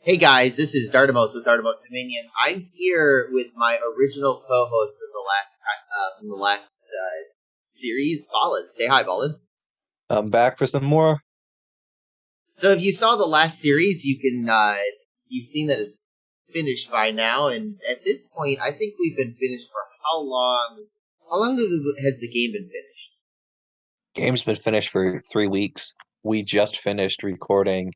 Hey guys, this is Dartimos with Dartimos Dominion. I'm here with my original co-host from the last series, Ballin. Say hi, Ballin. I'm back for some more. So if you saw the last series, you've seen that it's finished by now, and at this point, I think we've been finished for how long? How long has the game been finished? Game's been finished for 3 weeks. We just finished recording.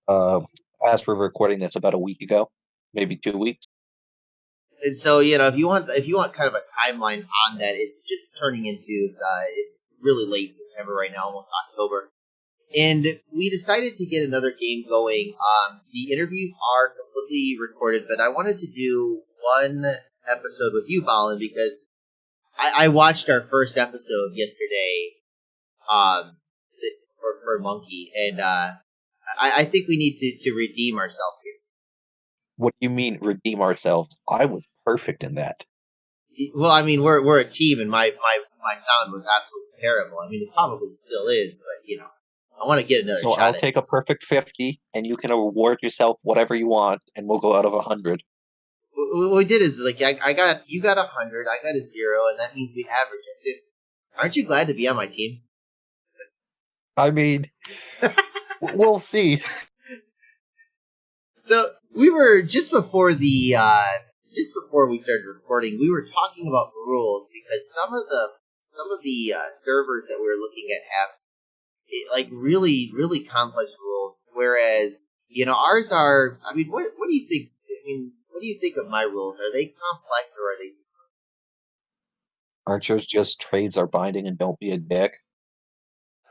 Uh, as we're recording, that's about a week ago, maybe 2 weeks. And so if you want kind of a timeline on that, it's just turning into it's really late September right now, almost October. And we decided to get another game going. The interviews are completely recorded, but I wanted to do one episode with you, Ballin, because I watched our first episode yesterday for Monkey, and I think we need to redeem ourselves What do you mean redeem ourselves? I was perfect in that. here. Well, I mean, we're a team, and my sound was absolutely terrible. I mean, it probably still is, but I want to get another So I'll shot at it. take a perfect 50, and you can award yourself whatever you want, and we'll go out of 100. What we did is like I got you got 100, I got a 0, and that means we average it. Aren't you glad to be on my team? I mean, we'll see. So we were just before we started recording, we were talking about rules because some of the servers that we were looking at have like really complex rules, whereas ours are. I mean, what do you think? I mean, what do you think of my rules? Are they complex or are they Aren't yours just trades are binding and don't be a dick?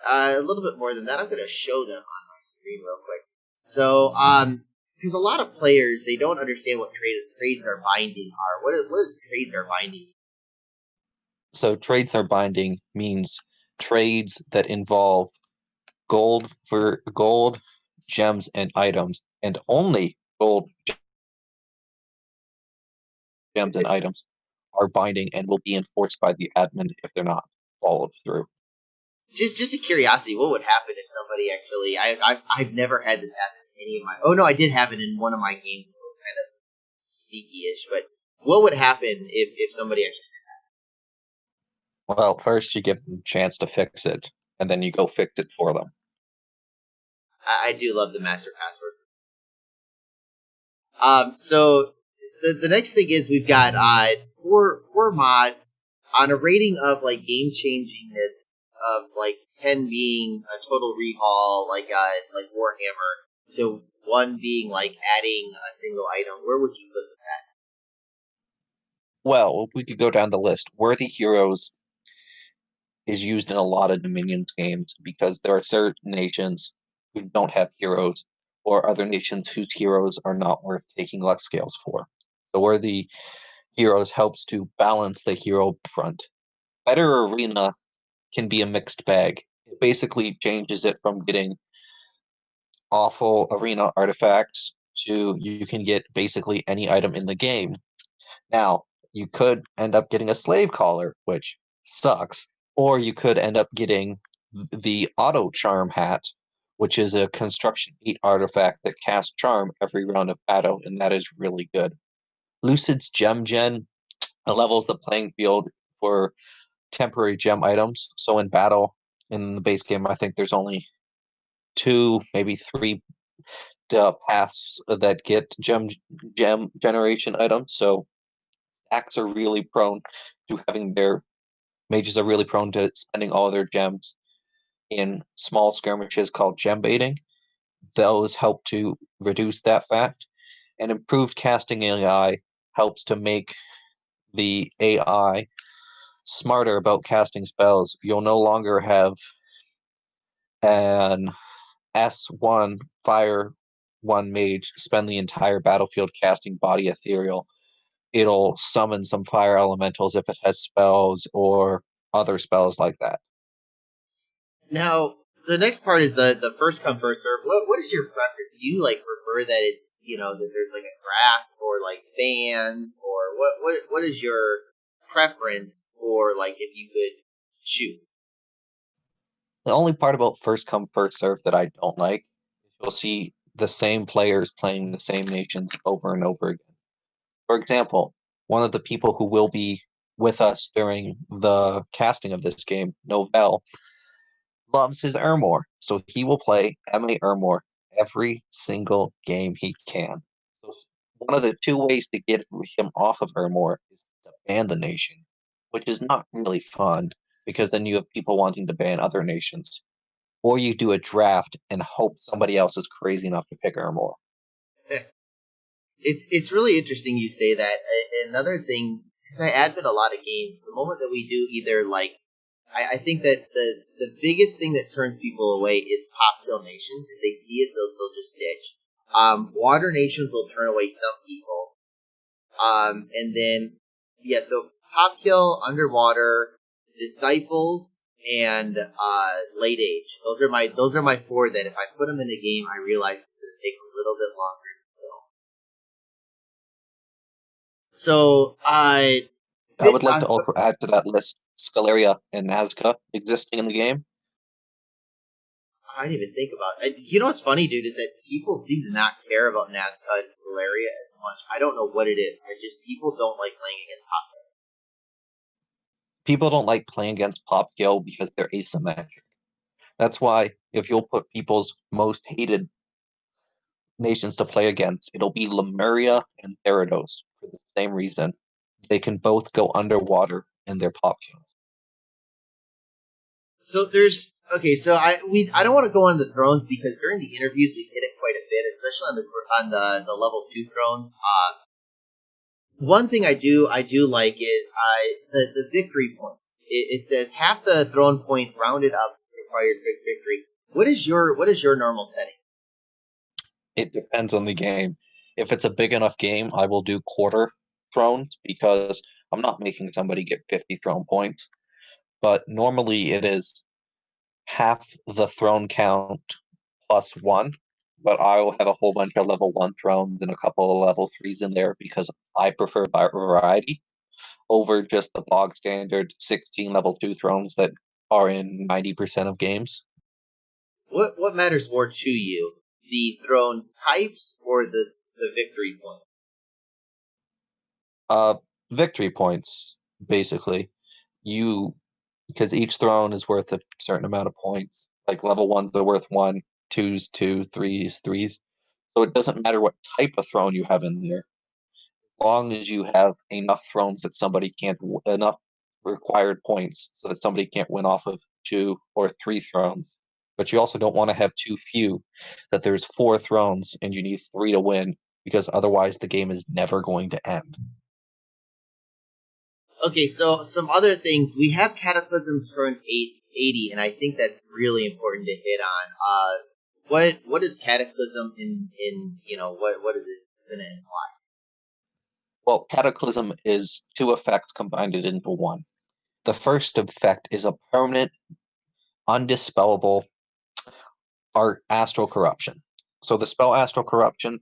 a little bit more than that? I'm going to show them on my screen real quick. So, because a lot of players they don't understand what trades are binding are. What is trades are binding? So trades are binding means trades that involve gold for gold, gems, and items, and only gold, gems, and items are binding and will be enforced by the admin if they're not followed through. Just a curiosity, what would happen if somebody actually? I've never had this happen in any of my. Oh no, I did have it in one of my games. It was kind of sneaky-ish, but what would happen if somebody actually? Well, first you give them a chance to fix it, and then you go fix it for them. I do love the master password. So the next thing is we've got four mods on a rating of like game changingness of like 10 being a total rehaul like Warhammer to 1 being like adding a single item. Where would you put that? Well, we could go down the list. Worthy Heroes is used in a lot of Dominions games because there are certain nations who don't have heroes, or other nations whose heroes are not worth taking luck scales for. So Worthy Heroes helps to balance the hero front. Better Arena can be a mixed bag. It basically changes it from getting awful arena artifacts to you can get basically any item in the game. Now, you could end up getting a slave collar, which sucks, or you could end up getting the auto charm hat, which is a construction 8 artifact that casts charm every round of battle, and that is really good. Lucid's gem gen levels the playing field for temporary gem items. So in battle, in the base game, I think there's only two, maybe three paths that get gem generation items. So stacks are really prone to having their mages are really prone to spending all their gems in small skirmishes called gem baiting. Those help to reduce that fact, and improved casting AI helps to make the AI smarter about casting spells. You'll no longer have an S1 fire 1 mage spend the entire battlefield casting body ethereal. It'll summon some fire elementals if it has spells or other spells like that. Now, the next part is the first come first serve. What is your preference? Do you like prefer that it's that there's like a draft or like fans or what is your preference for like if you could choose? The only part about first come first serve that I don't like is you'll see the same players playing the same nations over and over again. For example, one of the people who will be with us during the casting of this game, Novell, loves his Ermor, so he will play MA Ermor every single game he can. So one of the two ways to get him off of Ermor is to ban the nation, which is not really fun because then you have people wanting to ban other nations. Or you do a draft and hope somebody else is crazy enough to pick Ermor. It's really interesting you say that. Another thing, because I admin a lot of games, the moment that we do either like, I think that the biggest thing that turns people away is pop kill nations. If they see it, they'll just ditch. Water nations will turn away some people. And then yeah, so pop kill, underwater, disciples, and late age. Those are my four that if I put them in the game, I realize it's going to take a little bit longer. So I would like to also add to that list Scaleria and Nazca existing in the game. I didn't even think about it. You know what's funny, dude, is that people seem to not care about Nazca and Scaleria as much. I don't know what it is. People don't like playing against Pop Kill. People don't like playing against Pop Kill because they're asymmetric. That's why if you'll put people's most hated nations to play against, it'll be Lemuria and Therados for the same reason. They can both go underwater and they're Pop Kills. So there's So I don't want to go on the thrones because during the interviews we hit it quite a bit, especially on the level 2 thrones. One thing I do like is the victory points. It says half the throne point rounded up requires victory. What is your normal setting? It depends on the game. If it's a big enough game, I will do quarter thrones because I'm not making somebody get 50 throne points. But normally it is half the throne count plus one. But I will have a whole bunch of level 1 thrones and a couple of level 3s in there because I prefer variety over just the bog standard 16 level 2 thrones that are in 90% of games. What matters more to you, the throne types or the victory point? Victory points basically. Because each throne is worth a certain amount of points. Like level 1s are worth 1, 2s 2, 3s 3s. So it doesn't matter what type of throne you have in there, as long as you have enough thrones that somebody can't enough required points so that somebody can't win off of 2 or 3 thrones. But you also don't want to have too few, that there's 4 thrones and you need 3 to win, because otherwise the game is never going to end. Okay, so some other things. We have Cataclysm turn 80, and I think that's really important to hit on. What is Cataclysm in what is it going to imply? Well, Cataclysm is 2 effects combined into 1. The first effect is a permanent, undispellable astral corruption. So the spell Astral Corruption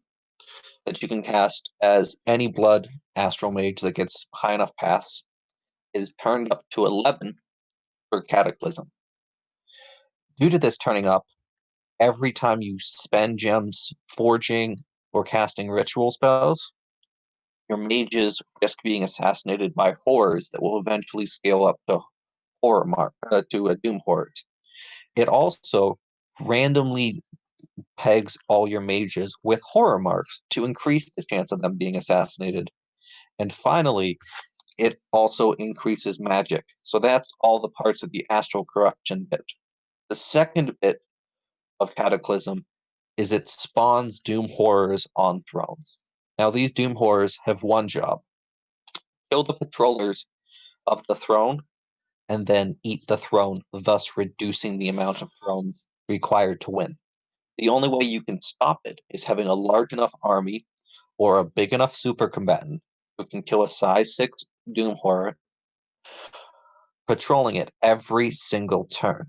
that you can cast as any blood astral mage that gets high enough paths is turned up to 11 for Cataclysm. Due to this turning up, every time you spend gems forging or casting ritual spells, your mages risk being assassinated by horrors that will eventually scale up to to a doom horrors. It also randomly pegs all your mages with horror marks to increase the chance of them being assassinated. And finally, it also increases magic. So that's all the parts of the astral corruption bit. The second bit of Cataclysm is it spawns Doom Horrors on thrones. Now, these Doom Horrors have one job: kill the patrollers of the throne and then eat the throne, thus reducing the amount of thrones required to win. The only way you can stop it is having a large enough army or a big enough super combatant who can kill a size 6 Doom Horror, patrolling it every single turn.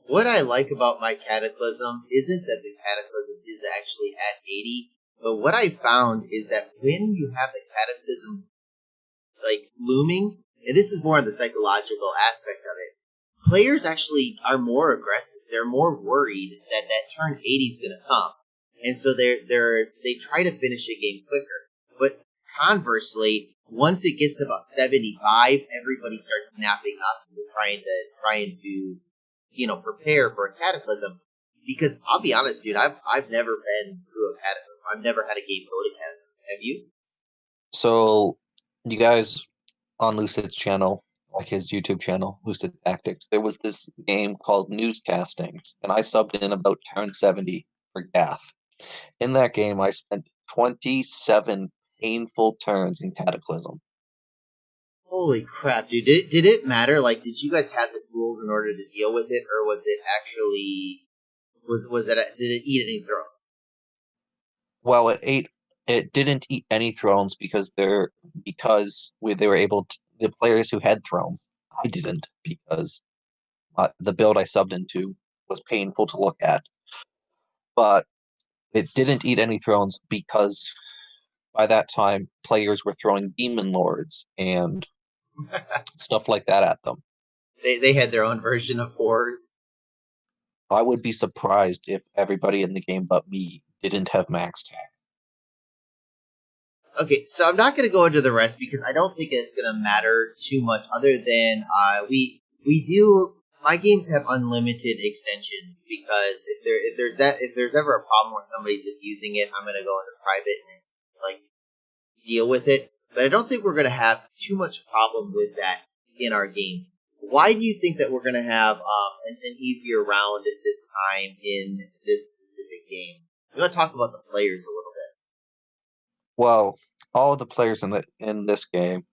What I like about my Cataclysm isn't that the Cataclysm is actually at 80, but what I found is that when you have the Cataclysm like looming, and this is more on the psychological aspect of it, players actually are more aggressive. They're more worried that that turn 80 is going to come, and so they try to finish a game quicker. But conversely, once it gets to about 75, everybody starts snapping up and just trying to prepare for a cataclysm. Because I'll be honest, dude, I've never been through a cataclysm. I've never had a game go to cataclysm. Have you? So, you guys on Lucid's channel, like his YouTube channel, Lucid Tactics, there was this game called Newscastings, and I subbed in about turn 70 for Gath. In that game, I spent 27 painful turns in Cataclysm. Holy crap, dude! Did it matter? Like, did you guys have the tools in order to deal with it, or was it actually was it did it eat any throws? Well, it didn't eat any thrones because they were able to, the players who had throne. I didn't because the build I subbed into was painful to look at. But it didn't eat any thrones because by that time players were throwing demon lords and stuff like that at them. They had their own version of horrors. I would be surprised if everybody in the game but me didn't have max tag. Okay, so I'm not going to go into the rest because I don't think it's going to matter too much. Other than we do, my games have unlimited extensions because if there's ever a problem where somebody's abusing it, I'm going to go into private and like deal with it. But I don't think we're going to have too much problem with that in our game. Why do you think that we're going to have an easier round at this time in this specific game? We want to talk about the players a little bit. Well, all of the players in this game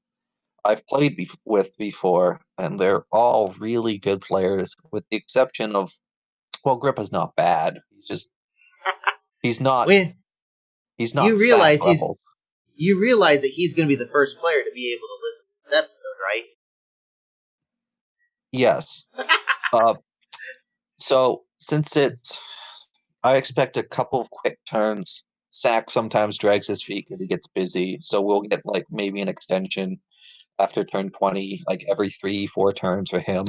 I've played with before, and they're all really good players, with the exception of, well, Grippa's not bad. He's not When he's you not sack realize level. you realize that he's going to be the first player to be able to listen to this episode, right? Yes. Uh, so since I expect a couple of quick turns. Sack sometimes drags his feet because he gets busy, so we'll get like maybe an extension after turn 20, like every 3, 4 turns for him.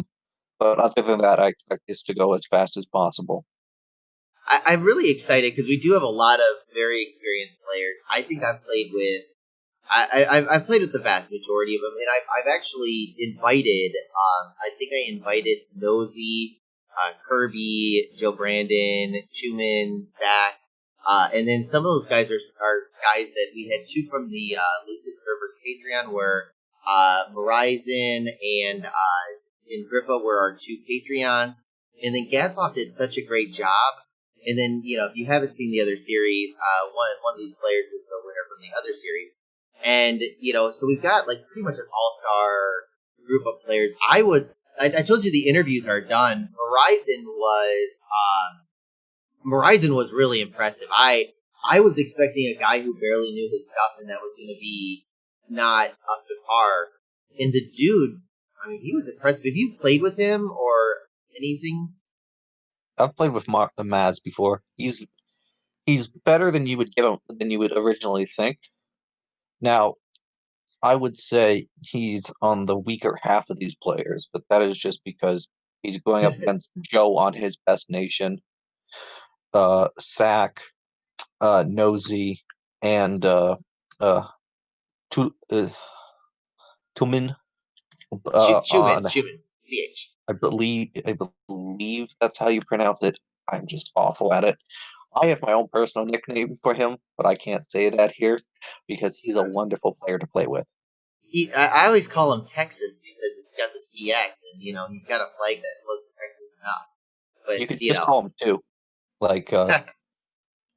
But other than that, I expect this to go as fast as possible. I'm really excited because we do have a lot of very experienced players. I think I've played with I've played with the vast majority of them, and I've actually invited. I think I invited Nosy, Kirby, Joe Brandon, Chuman, Zach, and then some of those guys are guys that we had two from the Lucid server Patreon, where Verizon and Griffa were our two Patreons, and then Gasloff did such a great job. And then if you haven't seen the other series, one of these players is the winner from the other series. And, so we've got like pretty much an all-star group of players. I told you the interviews are done. Verizon was really impressive. I was expecting a guy who barely knew his stuff and that was going to be not up to par. And the dude, I mean, he was impressive. Have you played with him or anything? I've played with Maz before. He's better than you would originally think. Now, I would say he's on the weaker half of these players, but that is just because he's going up against Joe on his best nation, Sack, Nosy, and Tu- uh, Tumin. Chuman, On CH. I believe that's how you pronounce it. I'm just awful at it. I have my own personal nickname for him, but I can't say that here because he's a wonderful player to play with. I always call him Texas because it's got the TX, and he's got a flag that looks Texas enough. But You could just call him two, like,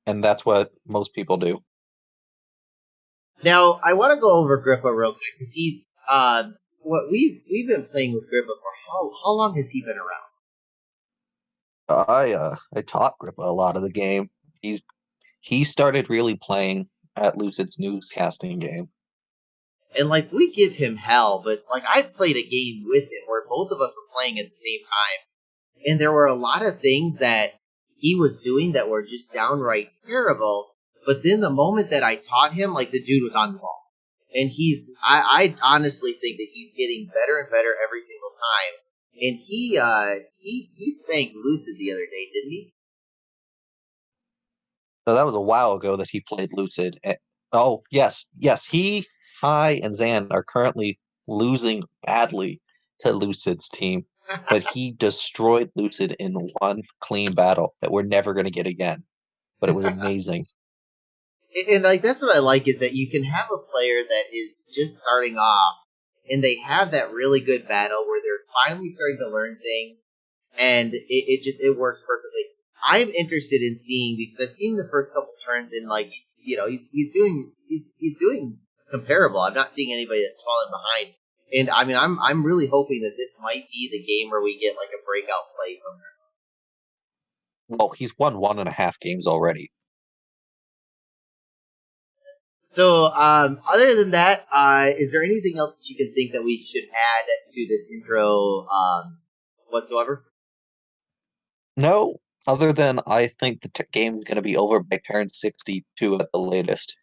and that's what most people do. Now I want to go over Griffa real quick because he's what we've been playing with Griffa for how long has he been around? I taught Grippa a lot of the game. He started really playing at Lucid's newscasting game. And like we give him hell, but like I played a game with him where both of us were playing at the same time, and there were a lot of things that he was doing that were just downright terrible. But then the moment that I taught him, like the dude was on the ball, and I honestly think that he's getting better and better every single time. and he spanked Lucid the other day, didn't he? So that was a while ago that he played Lucid. Oh, yes, yes. I, and Zan are currently losing badly to Lucid's team, but he destroyed Lucid in one clean battle that we're never going to get again. But it was amazing. And like that's what I like is that you can have a player that is just starting off, and they have that really good battle where they're finally starting to learn things, and it works perfectly. I'm interested in seeing because I've seen the first couple turns and like he's doing comparable. I'm not seeing anybody that's falling behind, and I mean I'm really hoping that this might be the game where we get like a breakout play from her. Well, he's won 1.5 games already. So, other than that, is there anything else that you can think that we should add to this intro, whatsoever? No, other than I think the game's going to be over by turn 62 at the latest.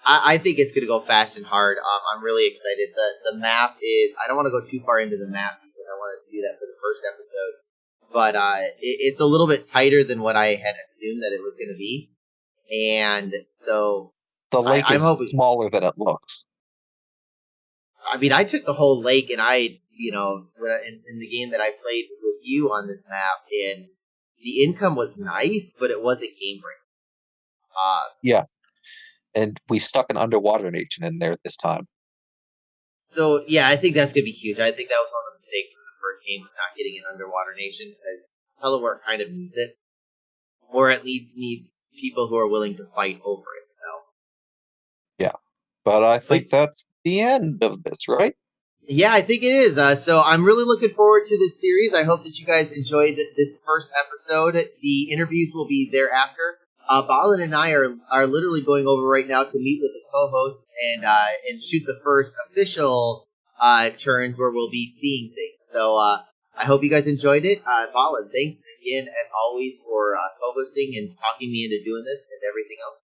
I think it's going to go fast and hard. I'm really excited. The map is. I don't want to go too far into the map because I want to do that for the first episode. But it's a little bit tighter than what I had assumed that it was going to be, and so The lake I'm is hoping. smaller than it looks. I mean, I took the whole lake, and in the game that I played with you on this map, and the income was nice, but it wasn't game breaking. Yeah, and we stuck an underwater nation in there this time. So yeah, I think that's gonna be huge. I think that was one of the mistakes of the first game was not getting an underwater nation because Telework kind of needs it, or at least needs people who are willing to fight over it. Yeah, but I But think that's the end of this, right? yeah, I think it is. So I'm really looking forward to this series. I hope that you guys enjoyed this first episode. The interviews will be thereafter. Ballin and I are literally going over right now to meet with the co-hosts and shoot the first official turns where we'll be seeing things. So I hope you guys enjoyed it. Ballin, thanks again as always for co-hosting and talking me into doing this and everything else.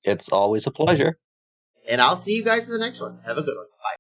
It's always a pleasure. And I'll see you guys in the next one. Have a good one. Bye.